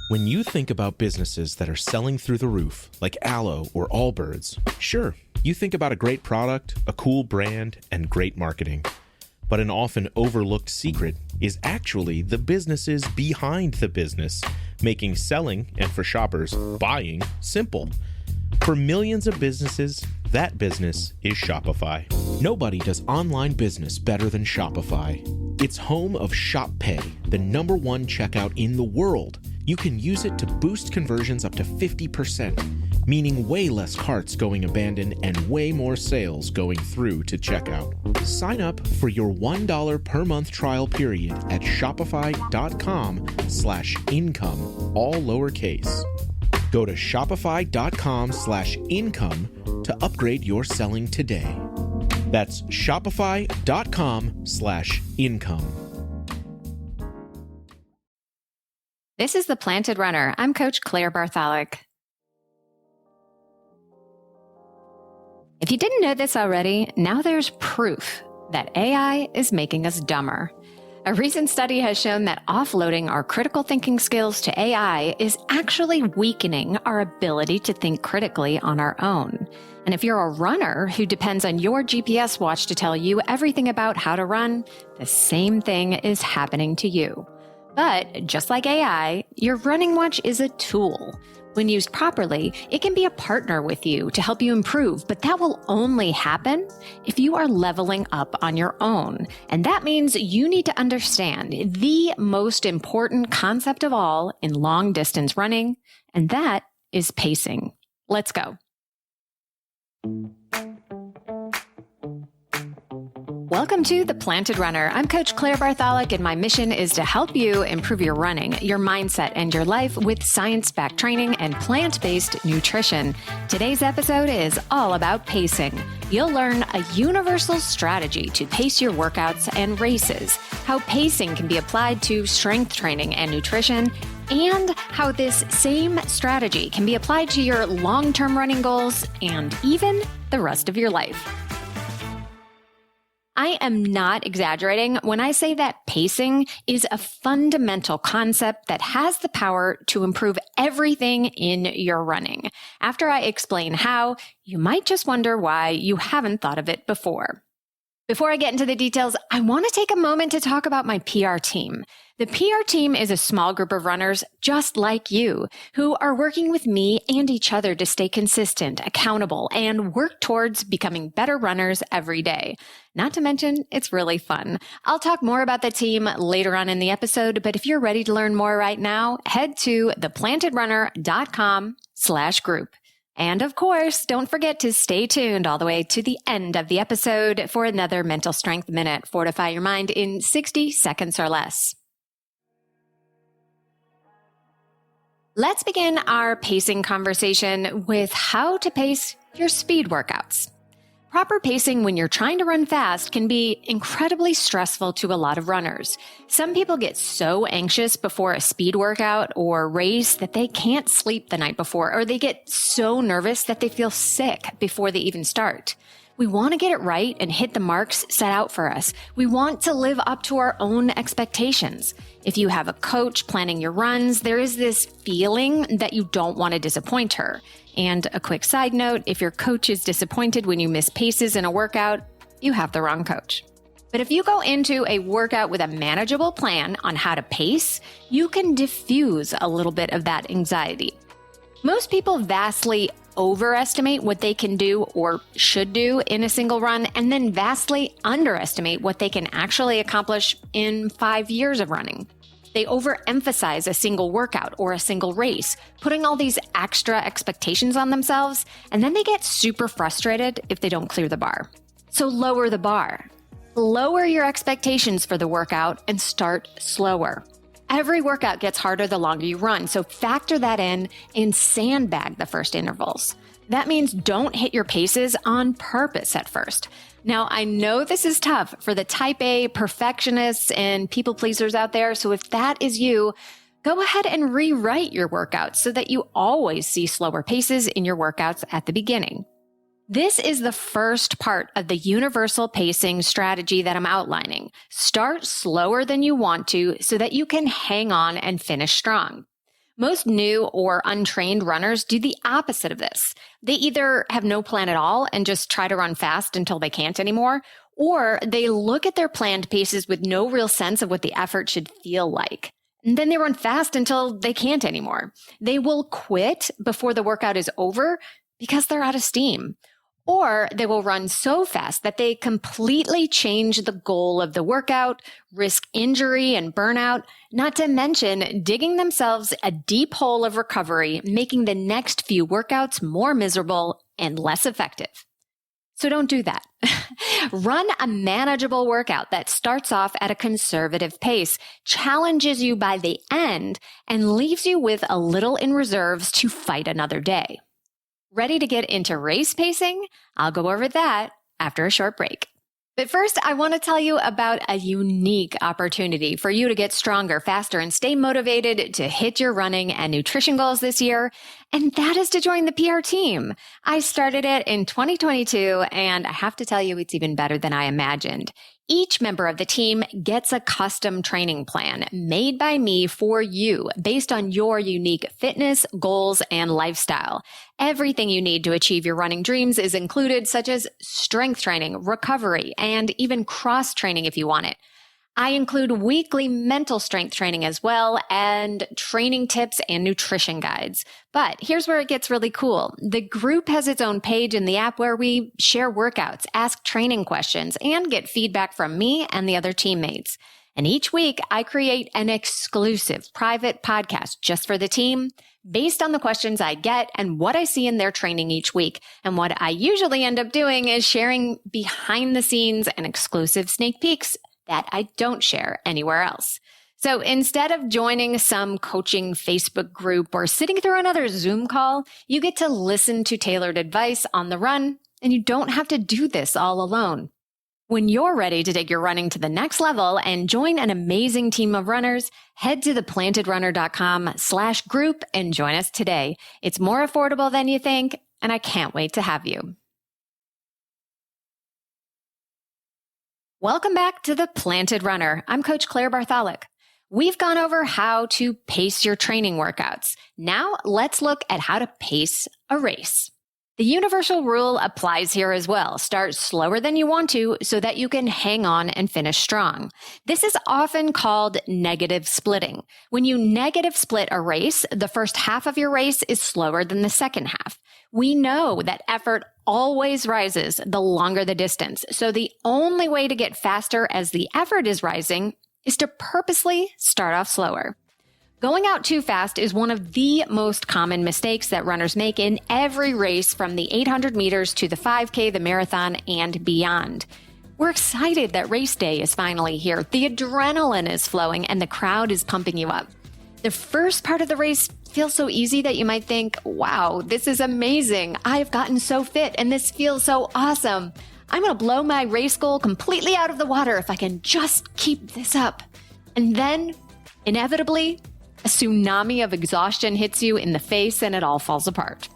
When you think about businesses that are selling through the roof, like Aloe or Allbirds, sure, you think about a great product, a cool brand, and great marketing. But an often overlooked secret is actually the businesses behind the business, making selling, and for shoppers, buying, simple. For millions of businesses, that business is Shopify. Nobody does online business better than Shopify. It's home of Shop Pay, the #1 checkout in the world. You can use it to boost conversions up to 50%, meaning way less carts going abandoned and way more sales going through to checkout. Sign up for your $1 per month trial period at shopify.com/income, all lowercase. Go to shopify.com/income to upgrade your selling today. That's shopify.com/income. This is The Planted Runner. I'm Coach Claire Bartholic. If you didn't know this already, now there's proof that AI is making us dumber. A recent study has shown that offloading our critical thinking skills to AI is actually weakening our ability to think critically on our own. And if you're a runner who depends on your GPS watch to tell you everything about how to run, the same thing is happening to you. But just like AI, your running watch is a tool. When used properly, it can be a partner with you to help you improve, but that will only happen if you are leveling up on your own. And that means you need to understand the most important concept of all in long distance running, and that is pacing. Let's go. Welcome to The Planted Runner. I'm Coach Claire Bartholic, and my mission is to help you improve your running, your mindset, and your life with science-backed training and plant-based nutrition. Today's episode is all about pacing. You'll learn a universal strategy to pace your workouts and races, how pacing can be applied to strength training and nutrition, and how this same strategy can be applied to your long-term running goals and even the rest of your life. I am not exaggerating when I say that pacing is a fundamental concept that has the power to improve everything in your running. After I explain how, you might just wonder why you haven't thought of it before. Before I get into the details, I want to take a moment to talk about my PR team. The PR team is a small group of runners just like you who are working with me and each other to stay consistent, accountable, and work towards becoming better runners every day. Not to mention, it's really fun. I'll talk more about the team later on in the episode, but if you're ready to learn more right now, head to theplantedrunner.com/group. And of course, don't forget to stay tuned all the way to the end of the episode for another Mental Strength Minute. Fortify your mind in 60 seconds or less. Let's begin our pacing conversation with how to pace your speed workouts. Proper pacing when you're trying to run fast can be incredibly stressful to a lot of runners. Some people get so anxious before a speed workout or race that they can't sleep the night before, or they get so nervous that they feel sick before they even start. We want to get it right and hit the marks set out for us. We want to live up to our own expectations. If you have a coach planning your runs, there is this feeling that you don't want to disappoint her. And a quick side note, if your coach is disappointed when you miss paces in a workout, you have the wrong coach. But if you go into a workout with a manageable plan on how to pace, you can diffuse a little bit of that anxiety. Most people vastly overestimate what they can do or should do in a single run, and then vastly underestimate what they can actually accomplish in 5 years of running. They overemphasize a single workout or a single race, putting all these extra expectations on themselves, and then they get super frustrated if they don't clear the bar. So lower the bar. Lower your expectations for the workout and start slower. Every workout gets harder the longer you run, so factor that in and sandbag the first intervals. That means don't hit your paces on purpose at first. Now, I know this is tough for the type A perfectionists and people pleasers out there, so if that is you, go ahead and rewrite your workouts so that you always see slower paces in your workouts at the beginning. This is the first part of the universal pacing strategy that I'm outlining. Start slower than you want to so that you can hang on and finish strong. Most new or untrained runners do the opposite of this. They either have no plan at all and just try to run fast until they can't anymore, or they look at their planned paces with no real sense of what the effort should feel like. And then they run fast until they can't anymore. They will quit before the workout is over because they're out of steam. Or they will run so fast that they completely change the goal of the workout, risk injury and burnout, not to mention digging themselves a deep hole of recovery, making the next few workouts more miserable and less effective. So don't do that. Run a manageable workout that starts off at a conservative pace, challenges you by the end, and leaves you with a little in reserves to fight another day. Ready to get into race pacing? I'll go over that after a short break. But first, I want to tell you about a unique opportunity for you to get stronger, faster, and stay motivated to hit your running and nutrition goals this year. And that is to join the PR team. I started it in 2022, and I have to tell you, it's even better than I imagined. Each member of the team gets a custom training plan made by me for you based on your unique fitness, goals, and lifestyle. Everything you need to achieve your running dreams is included, such as strength training, recovery, and even cross training if you want it. I include weekly mental strength training as well, and training tips and nutrition guides. But here's where it gets really cool. The group has its own page in the app where we share workouts, ask training questions, and get feedback from me and the other teammates. And each week, I create an exclusive private podcast just for the team based on the questions I get and what I see in their training each week. And what I usually end up doing is sharing behind the scenes and exclusive sneak peeks that I don't share anywhere else. So instead of joining some coaching Facebook group or sitting through another Zoom call, you get to listen to tailored advice on the run, and you don't have to do this all alone. When you're ready to take your running to the next level and join an amazing team of runners, head to theplantedrunner.com/group and join us today. It's more affordable than you think, and I can't wait to have you. Welcome back to The Planted Runner. I'm Coach Claire Bartholic. We've gone over how to pace your training workouts. Now let's look at how to pace a race. The universal rule applies here as well. Start slower than you want to so that you can hang on and finish strong. This is often called negative splitting. When you negative split a race, the first half of your race is slower than the second half. We know that effort always rises the longer the distance. So the only way to get faster as the effort is rising is to purposely start off slower. Going out too fast is one of the most common mistakes that runners make in every race, from the 800 meters to the 5K, the marathon, and beyond. We're excited that race day is finally here. The adrenaline is flowing and the crowd is pumping you up. The first part of the race feels so easy that you might think, wow, this is amazing. I've gotten so fit and this feels so awesome. I'm going to blow my race goal completely out of the water if I can just keep this up. And then, inevitably, a tsunami of exhaustion hits you in the face and it all falls apart.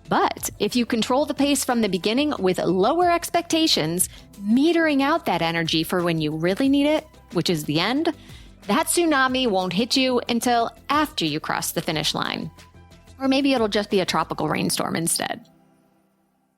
But if you control the pace from the beginning with lower expectations, metering out that energy for when you really need it, which is the end, that tsunami won't hit you until after you cross the finish line. Or maybe it'll just be a tropical rainstorm instead.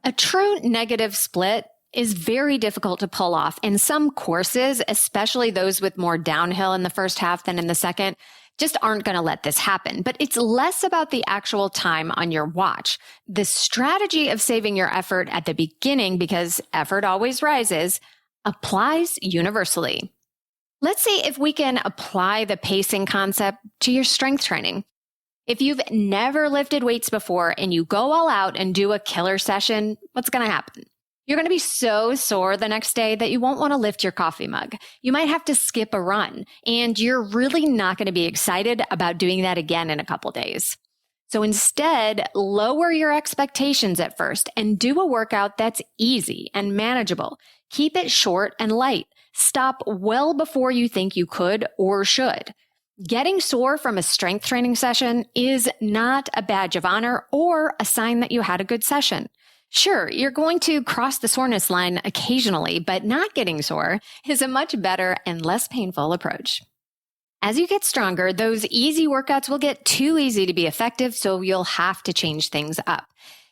A true negative split is very difficult to pull off, and some courses, especially those with more downhill in the first half than in the second, just aren't going to let this happen. But it's less about the actual time on your watch. The strategy of saving your effort at the beginning, because effort always rises, applies universally. Let's see if we can apply the pacing concept to your strength training. If you've never lifted weights before and you go all out and do a killer session, what's going to happen? You're going to be so sore the next day that you won't want to lift your coffee mug. You might have to skip a run, and you're really not going to be excited about doing that again in a couple days. So instead, lower your expectations at first and do a workout that's easy and manageable. Keep it short and light. Stop well before you think you could or should. Getting sore from a strength training session is not a badge of honor or a sign that you had a good session. Sure, you're going to cross the soreness line occasionally, but not getting sore is a much better and less painful approach. As you get stronger, those easy workouts will get too easy to be effective, so you'll have to change things up.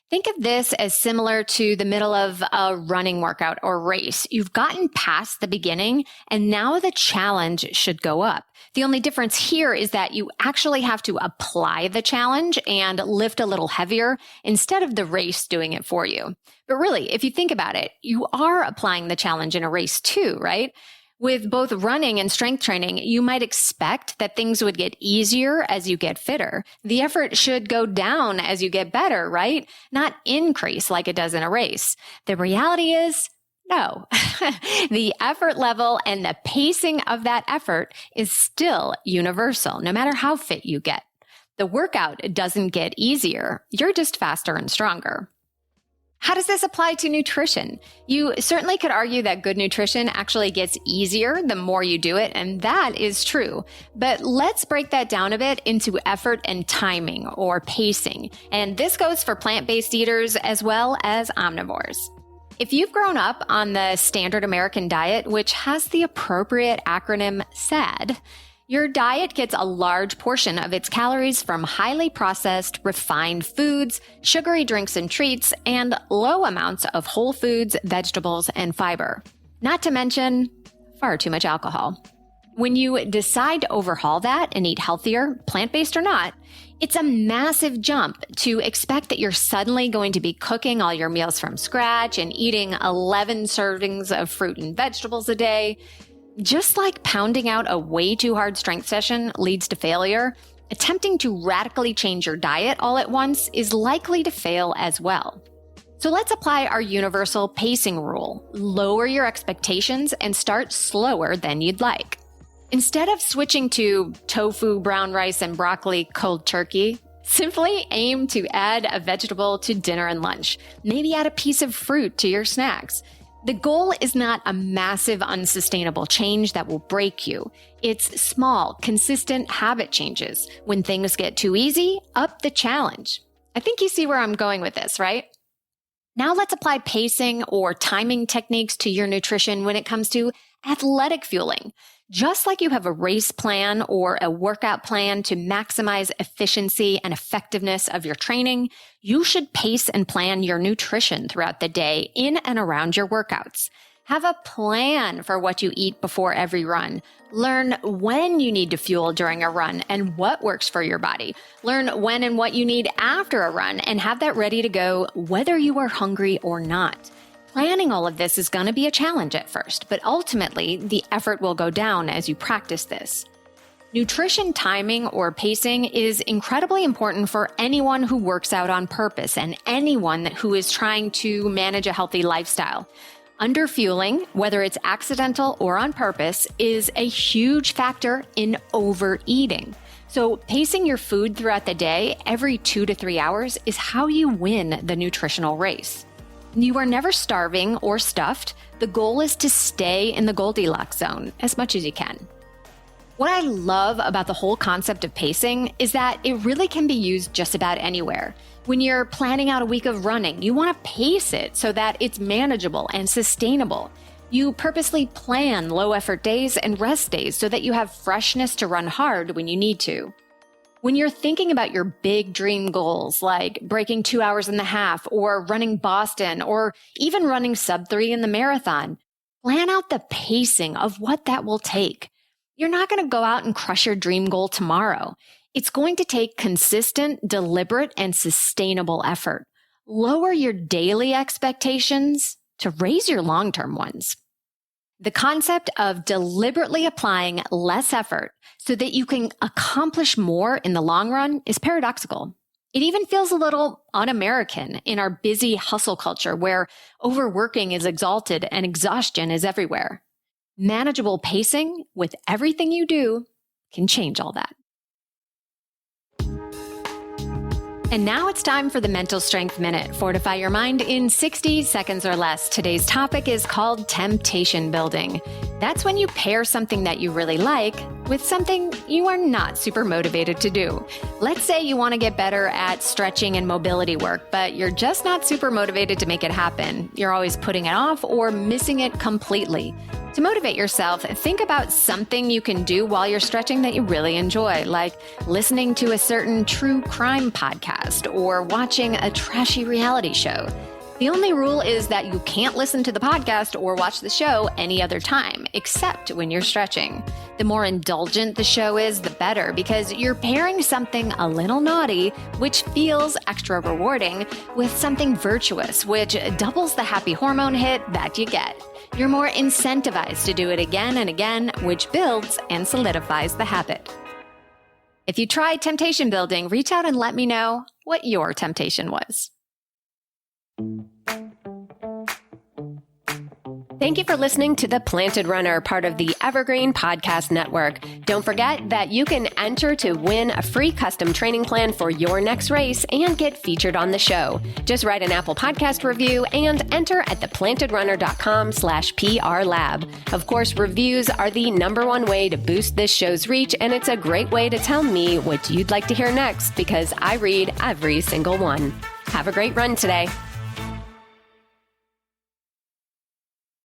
Think of this as similar to the middle of a running workout or race. You've gotten past the beginning, and now the challenge should go up. The only difference here is that you actually have to apply the challenge and lift a little heavier instead of the race doing it for you. But really, if you think about it, you are applying the challenge in a race too, right? With both running and strength training, you might expect that things would get easier as you get fitter. The effort should go down as you get better, right? Not increase like it does in a race. The reality is, no. The effort level and the pacing of that effort is still universal, no matter how fit you get. The workout doesn't get easier. You're just faster and stronger. How does this apply to nutrition? You certainly could argue that good nutrition actually gets easier the more you do it, and that is true. But let's break that down a bit into effort and timing, or pacing. And this goes for plant-based eaters as well as omnivores. If you've grown up on the standard American diet, which has the appropriate acronym SAD, your diet gets a large portion of its calories from highly processed, refined foods, sugary drinks and treats, and low amounts of whole foods, vegetables, and fiber. Not to mention, far too much alcohol. When you decide to overhaul that and eat healthier, plant-based or not, it's a massive jump to expect that you're suddenly going to be cooking all your meals from scratch and eating 11 servings of fruit and vegetables a day. Just like pounding out a way too hard strength session leads to failure, attempting to radically change your diet all at once is likely to fail as well. So let's apply our universal pacing rule. Lower your expectations and start slower than you'd like. Instead of switching to tofu, brown rice, and broccoli cold turkey, simply aim to add a vegetable to dinner and lunch. Maybe add a piece of fruit to your snacks. The goal is not a massive, unsustainable change that will break you. It's small, consistent habit changes. When things get too easy, up the challenge. I think you see where I'm going with this, right? Now let's apply pacing or timing techniques to your nutrition when it comes to athletic fueling. Just like you have a race plan or a workout plan to maximize efficiency and effectiveness of your training, you should pace and plan your nutrition throughout the day in and around your workouts. Have a plan for what you eat before every run. Learn when you need to fuel during a run and what works for your body. Learn when and what you need after a run and have that ready to go whether you are hungry or not. Planning all of this is going to be a challenge at first, but ultimately the effort will go down as you practice this. Nutrition timing or pacing is incredibly important for anyone who works out on purpose and anyone who is trying to manage a healthy lifestyle. Underfueling, whether it's accidental or on purpose, is a huge factor in overeating. So pacing your food throughout the day every 2 to 3 hours is how you win the nutritional race. You are never starving or stuffed. The goal is to stay in the Goldilocks zone as much as you can. What I love about the whole concept of pacing is that it really can be used just about anywhere. When you're planning out a week of running, you want to pace it so that it's manageable and sustainable. You purposely plan low effort days and rest days so that you have freshness to run hard when you need to. When you're thinking about your big dream goals, like breaking 2 hours and a half or running Boston or even running sub-3 in the marathon, plan out the pacing of what that will take. You're not going to go out and crush your dream goal tomorrow. It's going to take consistent, deliberate, and sustainable effort. Lower your daily expectations to raise your long-term ones. The concept of deliberately applying less effort so that you can accomplish more in the long run is paradoxical. It even feels a little un-American in our busy hustle culture where overworking is exalted and exhaustion is everywhere. Manageable pacing with everything you do can change all that. And now it's time for the Mental Strength Minute. Fortify your mind in 60 seconds or less. Today's topic is called temptation building. That's when you pair something that you really like with something you are not super motivated to do. Let's say you want to get better at stretching and mobility work, but you're just not super motivated to make it happen. You're always putting it off or missing it completely. To motivate yourself, think about something you can do while you're stretching that you really enjoy, like listening to a certain true crime podcast or watching a trashy reality show. The only rule is that you can't listen to the podcast or watch the show any other time, except when you're stretching. The more indulgent the show is, the better, because you're pairing something a little naughty, which feels extra rewarding, with something virtuous, which doubles the happy hormone hit that you get. You're more incentivized to do it again and again, which builds and solidifies the habit. If you tried temptation building, reach out and let me know what your temptation was. Thank you for listening to The Planted Runner, part of the Evergreen Podcast Network. Don't forget that you can enter to win a free custom training plan for your next race and get featured on the show. Just write an Apple Podcast review and enter at theplantedrunner.com/PRLab. Of course, reviews are the number one way to boost this show's reach, and it's a great way to tell me what you'd like to hear next, because I read every single one. Have a great run today.